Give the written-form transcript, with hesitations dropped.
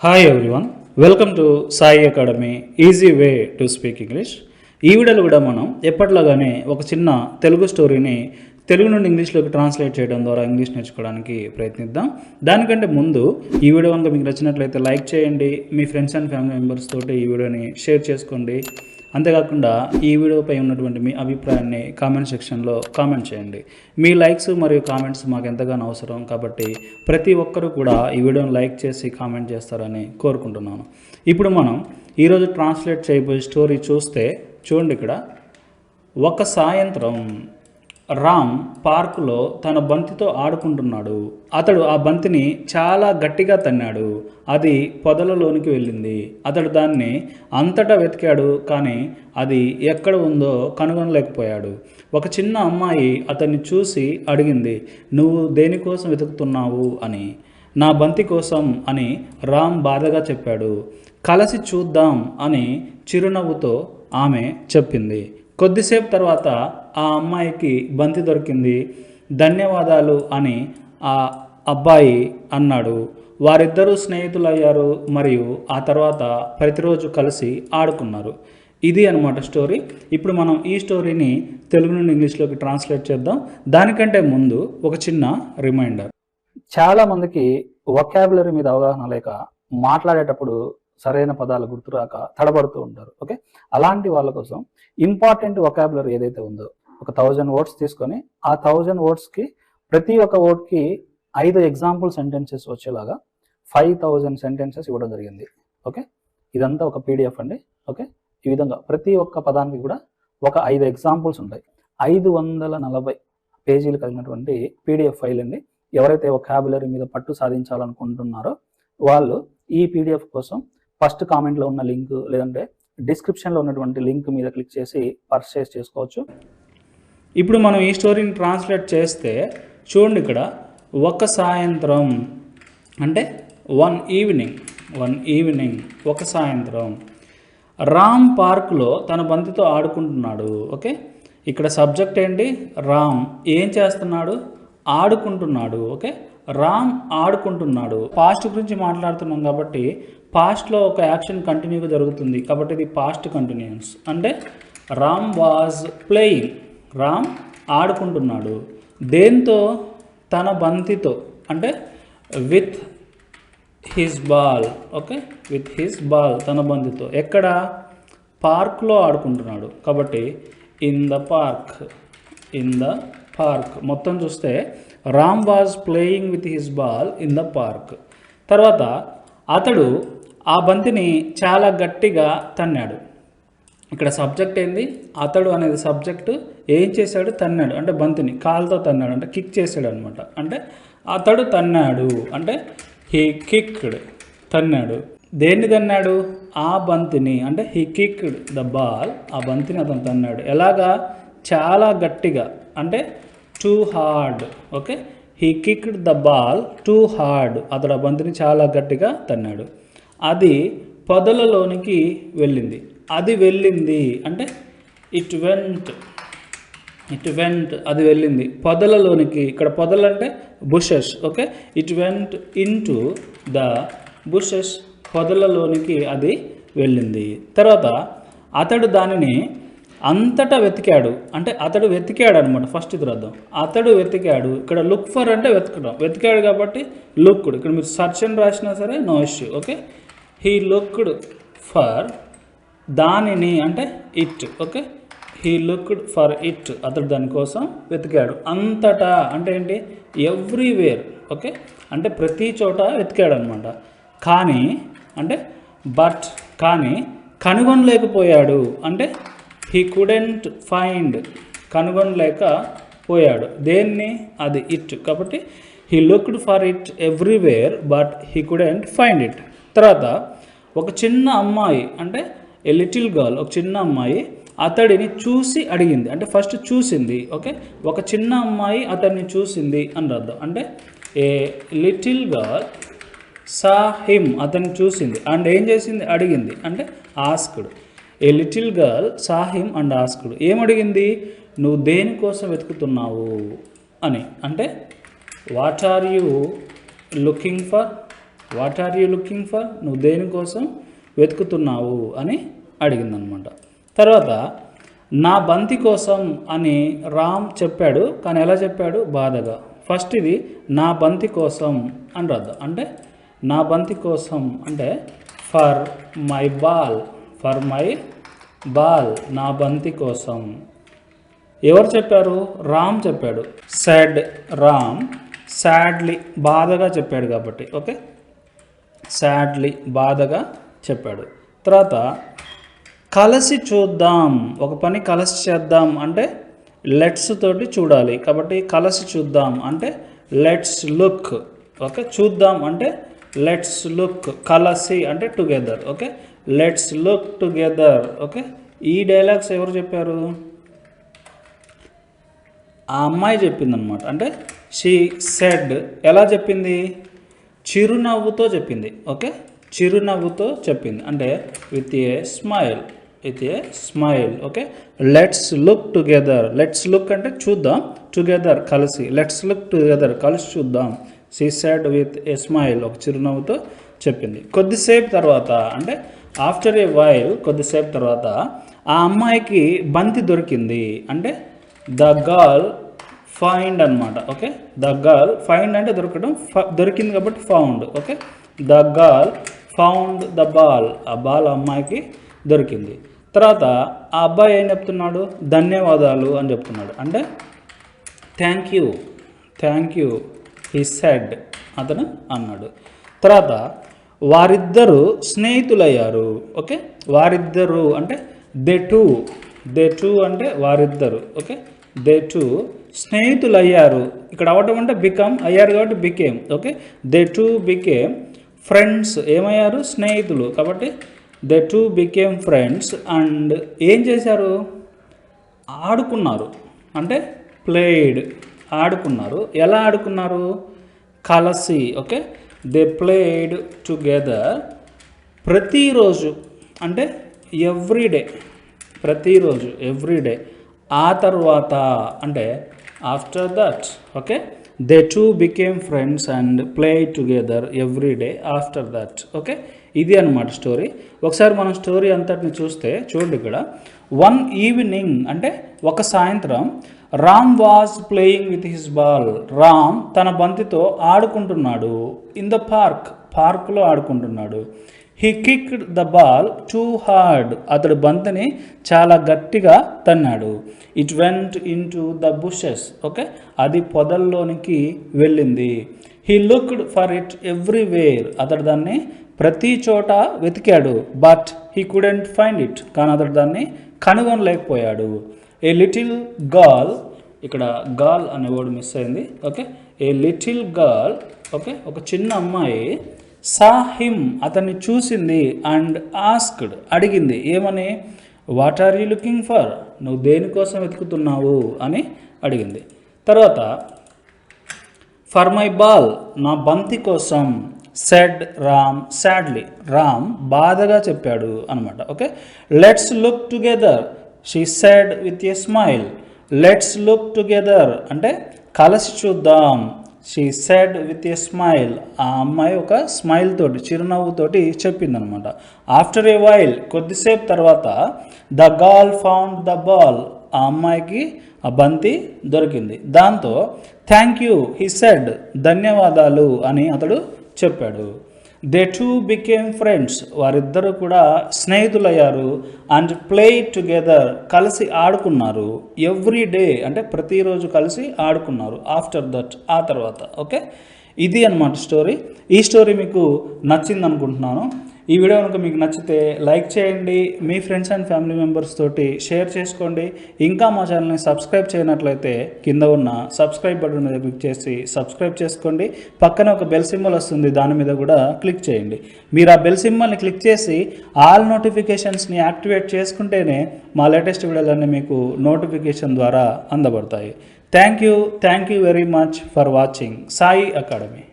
Hi everyone, welcome to Sai academy easy way to speak English. ఈ వీడియోలో కూడా మనం ఎప్పట్లాగానే ఒక చిన్న తెలుగు స్టోరీని తెలుగు నుండి ఇంగ్లీష్లోకి ట్రాన్స్లేట్ చేయడం ద్వారా ఇంగ్లీష్ నేర్చుకోవడానికి ప్రయత్నిద్దాం. దానికంటే ముందు ఈ వీడియో కనుక మీకు నచ్చినట్లయితే లైక్ చేయండి, మీ ఫ్రెండ్స్ అండ్ ఫ్యామిలీ మెంబర్స్ తోటి ఈ వీడియోని షేర్ చేసుకోండి. అంతేకాకుండా ఈ వీడియోపై ఉన్నటువంటి మీ అభిప్రాయాన్ని కామెంట్ సెక్షన్లో కామెంట్ చేయండి. మీ లైక్స్ మరియు కామెంట్స్ మాకు ఎంతగానో అవసరం కాబట్టి ప్రతి ఒక్కరూ కూడా ఈ వీడియోని లైక్ చేసి కామెంట్ చేస్తారని కోరుకుంటున్నాను. ఇప్పుడు మనం ఈరోజు ట్రాన్స్లేట్ చేయబోయే స్టోరీ చూడండి. ఇక్కడ ఒక సాయంత్రం రామ్ పార్కులో తన బంతితో ఆడుకుంటున్నాడు. అతడు ఆ బంతిని చాలా గట్టిగా తన్నాడు. అది పొదలలోనికి వెళ్ళింది. అతడు దాన్ని అంతటా వెతికాడు, కానీ అది ఎక్కడ ఉందో కనుగొనలేకపోయాడు. ఒక చిన్న అమ్మాయి అతన్ని చూసి అడిగింది, "నువ్వు దేనికోసం వెతుకుతున్నావు?" అని. "నా బంతి కోసం" అని రామ్ బాధగా చెప్పాడు. "కలిసి చూద్దాం" అని చిరునవ్వుతో ఆమె చెప్పింది. కొద్దిసేపు తర్వాత ఆ అమ్మాయికి బంతి దొరికింది. "ధన్యవాదాలు" అని ఆ అబ్బాయి అన్నాడు. వారిద్దరూ స్నేహితులయ్యారు మరియు ఆ తర్వాత ప్రతిరోజు కలిసి ఆడుకున్నారు. ఇది అన్నమాట స్టోరీ. ఇప్పుడు మనం ఈ స్టోరీని తెలుగు నుండి ఇంగ్లీష్లోకి ట్రాన్స్లేట్ చేద్దాం. దానికంటే ముందు ఒక చిన్న రిమైండర్. చాలామందికి వొకాబులరీ మీద అవగాహన లేక మాట్లాడేటప్పుడు సరైన పదాలు గుర్తురాక తడబడుతూ ఉంటారు. ఓకే, అలాంటి వాళ్ళ కోసం ఇంపార్టెంట్ వొకాబులరీ ఏదైతే ఉందో ఒక 1000 వర్డ్స్ తీసుకొని ఆ 1000 వర్డ్స్కి ప్రతి ఒక్క వర్డ్కి 5 ఎగ్జాంపుల్ సెంటెన్సెస్ వచ్చేలాగా 5000 సెంటెన్సెస్ ఇవ్వడం జరిగింది. ఓకే, ఇదంతా ఒక పీడిఎఫ్ అండి. ఓకే, ఈ విధంగా ప్రతి ఒక్క పదానికి కూడా ఒక 5 ఎగ్జాంపుల్స్ ఉంటాయి. 540 పేజీలు కలిగినటువంటి పీడిఎఫ్ ఫైల్ అండి. ఎవరైతే వొకాబులరీ మీద పట్టు సాధించాలనుకుంటున్నారో వాళ్ళు ఈ పీడిఎఫ్ కోసం ఫస్ట్ కామెంట్లో ఉన్న లింక్ లేదంటే డిస్క్రిప్షన్లో ఉన్నటువంటి లింక్ మీద క్లిక్ చేసి పర్చేస్ చేసుకోవచ్చు. ఇప్పుడు మనం ఈ స్టోరీని ట్రాన్స్లేట్ చేస్తే చూడండి, ఇక్కడ ఒక సాయంత్రం అంటే వన్ ఈవినింగ్ ఒక సాయంత్రం రామ్ పార్క్లో తన బంతితో ఆడుకుంటున్నాడు. ఓకే, ఇక్కడ సబ్జెక్ట్ ఏంటి? రామ్ ఏం చేస్తున్నాడు? ఆడుకుంటున్నాడు. ఓకే, రామ్ ఆడుకుంటున్నాడు. పాస్ట్ గురించి మాట్లాడుతున్నాం కాబట్టి పాస్ట్లో ఒక యాక్షన్ కంటిన్యూగా జరుగుతుంది కాబట్టి ఇది పాస్ట్ కంటిన్యూస్. అంటే రామ్ వాజ్ ప్లేయింగ్, రామ్ ఆడుకుంటున్నాడు. దేంతో? తన బంతితో, అంటే with his ball. Okay, with his ball, తన బంతితో. ఎక్కడ? పార్క్లో ఆడుకుంటున్నాడు కాబట్టి ఇన్ ద పార్క్. మొత్తం చూస్తే Ram was playing with his ball in the park. తర్వాత అతడు ఆ బంతిని చాలా గట్టిగా తన్నాడు. ఇక్కడ సబ్జెక్ట్ ఏంది? అతడు అనేది సబ్జెక్టు. ఏం చేశాడు? తన్నాడు. అంటే బంతిని కాలుతో తన్నాడు, అంటే కిక్ చేశాడు అనమాట. అంటే అతడు తన్నాడు అంటే హీ కిక్డ్, తన్నాడు. దేన్ని తన్నాడు? ఆ బంతిని. అంటే హీ కిక్డ్ ద బాల్, ఆ బంతిని అతను తన్నాడు. ఎలాగా? చాలా గట్టిగా, అంటే too hard. Okay, he kicked the ball too hard, అతడు ఆ బంతిని చాలా గట్టిగా తన్నాడు. అది పొదలలోనికి వెళ్ళింది. అది వెళ్ళింది అంటే ఇట్ వెంట్, అది వెళ్ళింది పొదలలోనికి. ఇక్కడ పొదలు అంటే bushes. Okay, it went into the bushes, పొదలలోనికి అది వెళ్ళింది. తర్వాత అతడు దానిని అంతటా వెతికాడు. అంటే అతడు వెతికాడు అనమాట. ఫస్ట్ ఇది అర్థం. అతడు వెతికాడు. ఇక్కడ లుక్ ఫర్ అంటే వెతకడం. వెతికాడు కాబట్టి లుక్డ్. ఇక్కడ మీరు సర్చ్ అని రాసినా సరే no issue. Okay, he looked for దానిని, అంటే it. Okay, he looked for it, అతడు దానికోసం వెతికాడు. అంతటా అంటే ఏంటి? ఎవ్రీవేర్. ఓకే, అంటే ప్రతి చోట వెతికాడు అనమాట. కానీ అంటే బట్, కానీ కనుగొనలేకపోయాడు. అంటే హీ కుడెంట్ ఫైండ్, కనుగొనలేకపోయాడు. దేన్ని? అది ఇట్. కాబట్టి he looked for it everywhere but he couldn't find it. తర్వాత ఒక చిన్న అమ్మాయి, అంటే ఏ లిటిల్ గర్ల్, ఒక చిన్న అమ్మాయి అతడిని చూసి అడిగింది. అంటే ఫస్ట్ చూసింది. ఓకే, ఒక చిన్న అమ్మాయి అతడిని చూసింది అని అర్థం. అంటే a little girl saw him, అతన్ని చూసింది అండ్ ఏం చేసింది? అడిగింది. అంటే asked. A little girl saw him and asked. ఏమడిగింది? నువ్వు దేనికోసం వెతుకుతున్నావు అని. అంటే what are you looking for? What are you looking for, నువ్వు దేనికోసం వెతుకుతున్నావు అని అడిగిందనమాట. తర్వాత నా బంతి కోసం అని రామ్ చెప్పాడు, కానీ ఎలా చెప్పాడు, బాధగా. ఫస్ట్ ఇది నా బంతి కోసం అని రాద్దాం. అంటే నా బంతి కోసం అంటే for my ball, for my ball, నా బంతి కోసం. ఎవరు చెప్పారు, రామ్ చెప్పాడు. సాడ్ రామ్, సాడ్లీ బాధగా చెప్పాడు కాబట్టి ఓకే, సాడ్లీ బాధగా చెప్పాడు. తర్వాత కలిసి చూద్దాం, ఒక పని కలిసి చేద్దాం అంటే లెట్స్ తోటి చూడాలి కాబట్టి కలిసి చూద్దాం అంటే లెట్స్ లుక్. ఓకే, చూద్దాం అంటే లెట్స్ లుక్, కలిసి అంటే together. Okay, let's look together. Okay, ఈ డైలాగ్స్ ఎవరు చెప్పారు, ఆ అమ్మాయి చెప్పిందనమాట. అంటే షీ సెడ్, ఎలా చెప్పింది, చిరునవ్వుతో చెప్పింది. ఓకే, చిరునవ్వుతో చెప్పింది అంటే with a smile, with a smile. Okay, let's look together, let's look అంటే చూద్దాం, టుగెదర్ కలిసి, లెట్స్ లుక్ టుగెదర్ కలిసి చూద్దాం. She said with a smile, ఒక చిరునవ్వుతో చెప్పింది. కొద్దిసేపు తర్వాత అంటే ఆఫ్టర్ ఏ వైల్, కొద్దిసేపు తర్వాత ఆ అమ్మాయికి బంతి దొరికింది. అంటే ద గర్ల్ ఫైండ్ అనమాట. ఓకే, ద గర్ల్ ఫైండ్ అంటే దొరకడం, దొరికింది కాబట్టి found. Okay, the girl found the ball, ఆ బాల్ అమ్మాయికి దొరికింది. తర్వాత ఆ అబ్బాయి ఏం చెప్తున్నాడు, ధన్యవాదాలు అని చెప్తున్నాడు. అంటే thank you, thank you he said, అతను అన్నాడు. తర్వాత వారిద్దరూ స్నేహితులయ్యారు. ఓకే, వారిద్దరు అంటే దే టూ అంటే వారిద్దరు. ఓకే, దే టూ స్నేహితులయ్యారు. ఇక్కడ అవటం అంటే బికమ్, అయ్యారు కాబట్టి became. Okay, they two became friends, ఏమయ్యారు, స్నేహితులు కాబట్టి they two became friends. And ఏం చేశారు, ఆడుకున్నారు. అంటే ప్లేడ్, ఆడుకున్నారు. ఎలా ఆడుకున్నారు, కలిసి. Okay, they played together. ప్రతిరోజు అంటే ఎవ్రీడే, ప్రతిరోజు ఎవ్రీడే. ఆ తర్వాత అంటే after that. Okay, they two became friends and play together every day after that. Okay, ఇది అనమాట స్టోరీ. ఒకసారి మనం స్టోరీ అంతటిని చూస్తే చూడండి, ఇక్కడ వన్ ఈవినింగ్ అంటే ఒక సాయంత్రం Ram was playing with his ball, Ram తన బంతితో ఆడుకుంటున్నాడు. ఇన్ ద పార్క్, పార్క్లో ఆడుకుంటున్నాడు. He kicked the ball too hard, అతడు బంతిని చాలా గట్టిగా తన్నాడు. It went into the bushes. Okay, అది పొదల్లోనికి వెళ్ళింది. He looked for it everywhere, అతడు దాన్ని ప్రతి చోట వెతికాడు. But he couldn't find it, కానీ అతడు దాన్ని కనుగొనలేకపోయాడు. ఏ లిటిల్ గర్ల్, ఇక్కడ గర్ల్ అనే వర్డ్ మిస్ అయింది. ఓకే, ఏ లిటిల్ గర్ల్, ఓకే, ఒక చిన్న అమ్మాయి సా హిమ్, అతన్ని చూసింది. అండ్ ఆస్క్డ్, అడిగింది. ఏమని, what are you looking for, నువ్వు దేనికోసం వెతుకుతున్నావు అని అడిగింది. తర్వాత ఫర్ మై బాల్, నా బంతి కోసం. సెడ్ రామ్ సాడ్లీ, రామ్ బాధగా చెప్పాడు అనమాట. Okay, let's look together, she said with a smile. Let's look together అంటే కలిసి చూద్దాం. She said with a smile, ఆ అమ్మాయి ఒక స్మైల్ తోటి, చిరునవ్వుతోటి చెప్పిందనమాట. ఆఫ్టర్ ఏ వైల్, కొద్దిసేపు తర్వాత the girl found the ball, ఆ అమ్మాయికి ఆ బంతి దొరికింది. దాంతో థ్యాంక్ యూ హీ సెడ్, ధన్యవాదాలు అని అతడు చెప్పాడు. దే టూ బికేమ్ ఫ్రెండ్స్, వారిద్దరూ కూడా స్నేహితులయ్యారు. అండ్ ప్లే టుగెదర్, కలిసి ఆడుకున్నారు. ఎవ్రీ డే అంటే ప్రతిరోజు కలిసి ఆడుకున్నారు. ఆఫ్టర్ దట్, ఆ తర్వాత. ఓకే, ఇది అన్నమాట స్టోరీ. ఈ స్టోరీ మీకు నచ్చింది అనుకుంటున్నాను. ఈ వీడియో కనుక మీకు నచ్చితే లైక్ చేయండి, మీ ఫ్రెండ్స్ అండ్ ఫ్యామిలీ మెంబర్స్ తోటి షేర్ చేసుకోండి. ఇంకా మా ఛానల్ని సబ్స్క్రైబ్ చేయనట్లయితే కింద ఉన్న సబ్స్క్రైబ్ బటన్ మీద క్లిక్ చేసి సబ్స్క్రైబ్ చేసుకోండి. పక్కన ఒక బెల్ సింబల్ వస్తుంది, దాని మీద కూడా క్లిక్ చేయండి. మీరు ఆ బెల్ సింబల్ని క్లిక్ చేసి ఆల్ నోటిఫికేషన్స్ని యాక్టివేట్ చేసుకుంటేనే మా లేటెస్ట్ వీడియోలన్నీ మీకు నోటిఫికేషన్ ద్వారా అందబడతాయి. Thank you very much for watching Sai academy.